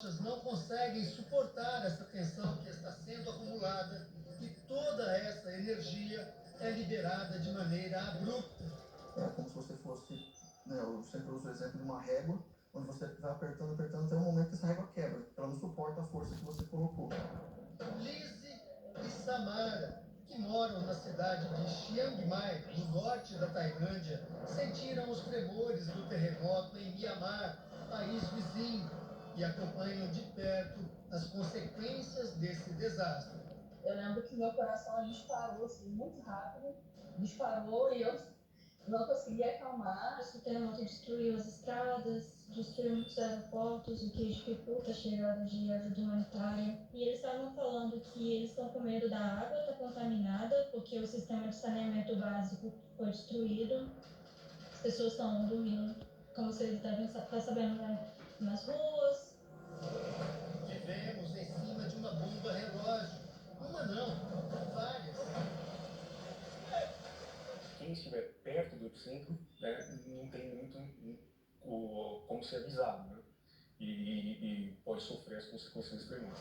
Não conseguem suportar essa tensão que está sendo acumulada e toda essa energia é liberada de maneira abrupta. É como se você fosse, né, eu sempre uso o exemplo de uma régua, onde você vai apertando, apertando, até o momento que essa régua quebra. Ela não suporta a força que você colocou. Lizzie e Samara, que moram na cidade de Chiang Mai, no norte da Tailândia, sentiram os tremores do terremoto em Myanmar, país vizinho, e acompanham de perto as consequências desse desastre. Eu lembro que meu coração disparou assim, muito rápido, disparou e eu não conseguia acalmar. O terremoto destruiu as estradas, destruiu muitos aeroportos, o que dificulta a chegada de ajuda humanitária. E eles estavam falando que eles estão com medo da água estar contaminada, porque o sistema de saneamento básico foi destruído. As pessoas estão dormindo, como vocês devem estar sabendo, né? Nas ruas. Vivemos em cima de uma bomba relógio. Uma não, várias. Quem estiver perto do epicentro, né, não tem muito como ser avisado, né? E pode sofrer as consequências desse tremor.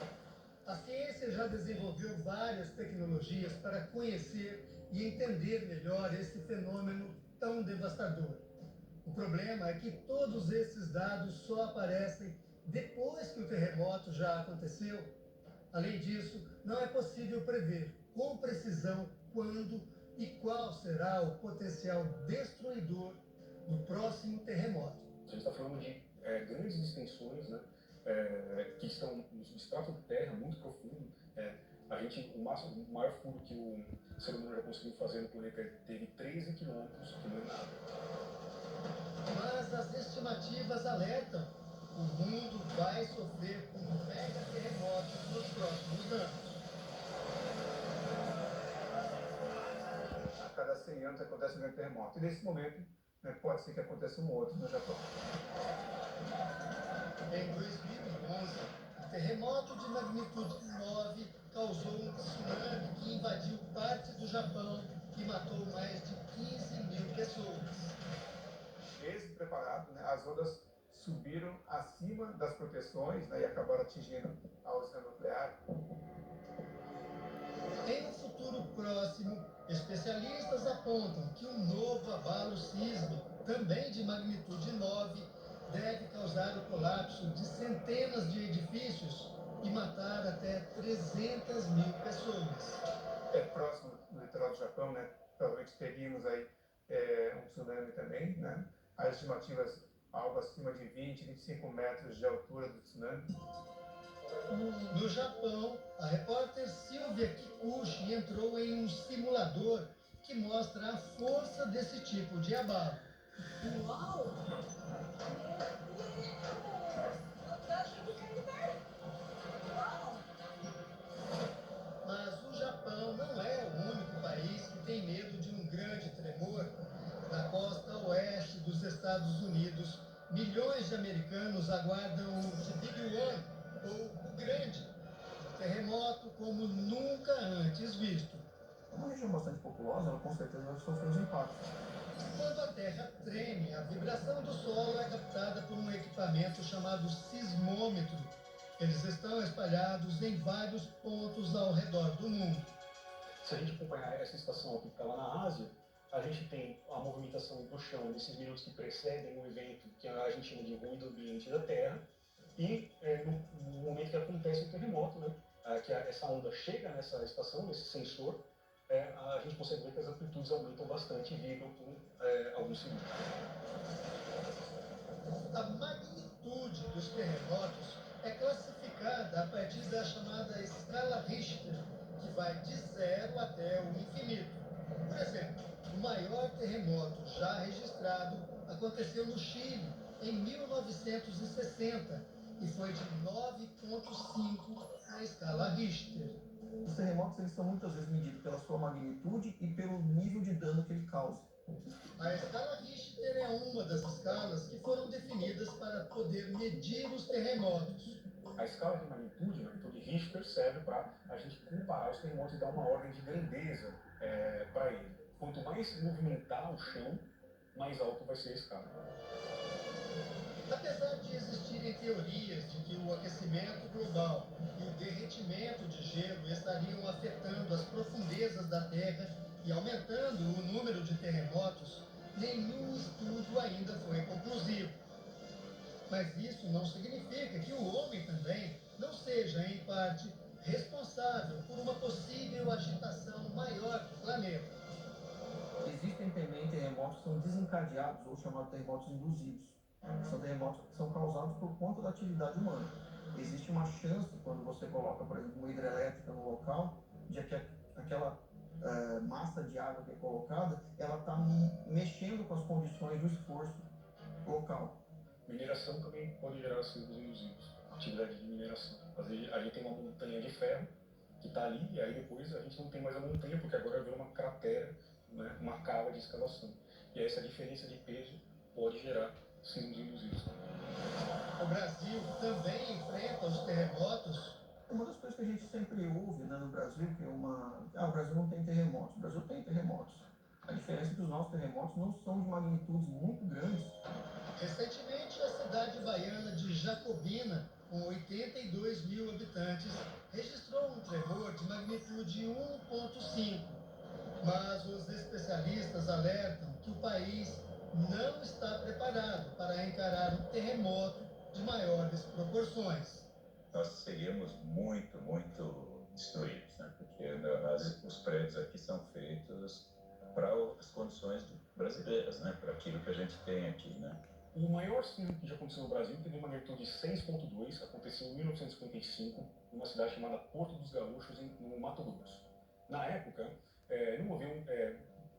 A ciência já desenvolveu várias tecnologias para conhecer e entender melhor esse fenômeno tão devastador. O problema é que todos esses dados só aparecem depois que o terremoto já aconteceu. Além disso, não é possível prever com precisão quando e qual será o potencial destruidor do próximo terremoto. A gente está falando de grandes extensões, né, que estão no substrato da Terra, muito profundo. O maior furo que o ser humano já conseguiu fazer no planeta teve 13 quilômetros, que não é nada. Mas as estimativas alertam: o mundo vai sofrer com mega terremotos nos próximos anos. A cada 100 anos acontece um grande terremoto. E nesse momento, né, pode ser que aconteça um outro no Japão. Em 2011, o terremoto de magnitude 9 causou um tsunami que invadiu parte do Japão e matou mais de 15 mil pessoas. Despreparado, né, as ondas subiram acima das proteções, né, e acabaram atingindo a usina nuclear. Em um futuro próximo, especialistas apontam que um novo abalo sísmico, também de magnitude 9, deve causar o colapso de centenas de edifícios e matar até 300 mil pessoas. É próximo do litoral do Japão, né? Provavelmente teríamos aí um tsunami também, né? As estimativas algo acima de 20, 25 metros de altura do tsunami. No Japão, a repórter Silvia Kikuchi entrou em um simulador que mostra a força desse tipo de abalo. Uau! Mas o Japão não é o único país que tem medo de um grande tremor. Na costa oeste dos Estados Unidos, milhões de americanos aguardam o de Big One, ou o Grande, terremoto como nunca antes visto. É uma região bastante populosa, ela com certeza vai sofrer os impactos. Quando a terra treme, a vibração do solo é captada por um equipamento chamado sismômetro. Eles estão espalhados em vários pontos ao redor do mundo. Se a gente acompanhar essa estação aqui que está lá na Ásia, a gente tem a movimentação do chão nesses minutos que precedem o evento, que a gente chama de ruído ambiente da Terra, e no momento que acontece o terremoto, né, que essa onda chega nessa estação, nesse sensor, a gente consegue ver que as amplitudes aumentam bastante e vibram por alguns segundos. A magnitude dos terremotos é classificada a partir da chamada escala Richter, que vai de 0 até o infinito. Por exemplo, o maior terremoto já registrado aconteceu no Chile, em 1960, e foi de 9,5 na escala Richter. Os terremotos eles são muitas vezes medidos pela sua magnitude e pelo nível de dano que ele causa. A escala Richter é uma das escalas que foram definidas para poder medir os terremotos. A escala de magnitude, né, então de Richter, serve para a gente comparar os terremotos e dar uma ordem de grandeza para ele. Quanto mais movimentar o chão, mais alto vai ser a escala. Apesar de existirem teorias de que o aquecimento global e o derretimento de gelo estariam afetando as profundezas da Terra e aumentando o número de terremotos, nenhum estudo ainda foi conclusivo. Mas isso não significa que o homem também não seja, em parte, responsável por uma possível agitação maior do planeta. Existem também terremotos que são desencadeados ou chamados terremotos induzidos. São terremotos que são causados por conta da atividade humana. Existe uma chance, quando você coloca, por exemplo, uma hidrelétrica no local, de que aquela massa de água que é colocada, ela está mexendo com as condições do esforço local. Mineração também pode gerar sismos induzidos, atividade de mineração. Às vezes a gente tem uma montanha de ferro que está ali e aí depois a gente não tem mais a montanha porque agora virou uma cratera, né, uma cava de escavação. E essa diferença de peso pode gerar sismos induzidos. O Brasil também enfrenta os terremotos. Uma das coisas que a gente sempre ouve, né, no Brasil, que é o Brasil não tem terremotos. O Brasil tem terremotos. A diferença é que os nossos terremotos não são de magnitudes muito grandes. Recentemente, a cidade baiana de Jacobina, com 82 mil habitantes, registrou um tremor de magnitude 1,5. Mas os especialistas alertam que o país não está preparado para encarar um terremoto de maiores proporções. Nós seríamos muito destruídos, né? Porque os prédios aqui são feitos para as condições brasileiras, né? Para aquilo que a gente tem aqui, né? O maior sismo que já aconteceu no Brasil teve uma magnitude de 6,2, aconteceu em 1955, numa cidade chamada Porto dos Gaúchos, no Mato Grosso. Na época, não haviam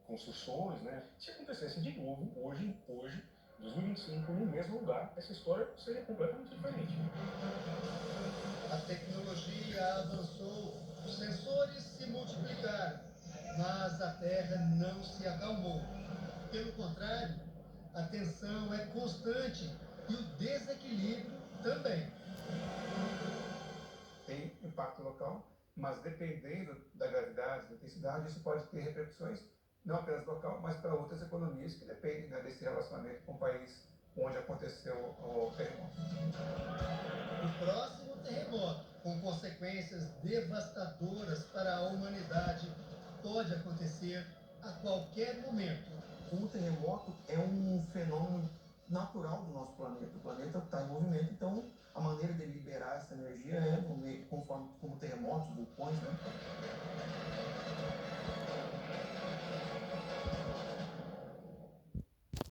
construções, né? Se acontecesse de novo, hoje, 2025, no mesmo lugar, essa história seria completamente diferente. A tecnologia avançou, os sensores se multiplicaram, mas a Terra não se acalmou. Pelo contrário, a tensão é constante e o desequilíbrio também. Tem impacto local, mas dependendo da gravidade, da intensidade, isso pode ter repercussões não apenas local, mas para outras economias que dependem, né, desse relacionamento com o país onde aconteceu o terremoto. O próximo terremoto, com consequências devastadoras para a humanidade, pode acontecer a qualquer momento. O terremoto é um fenômeno natural do nosso planeta. O planeta está em movimento, então a maneira de liberar essa energia é como terremotos, vulcões, né?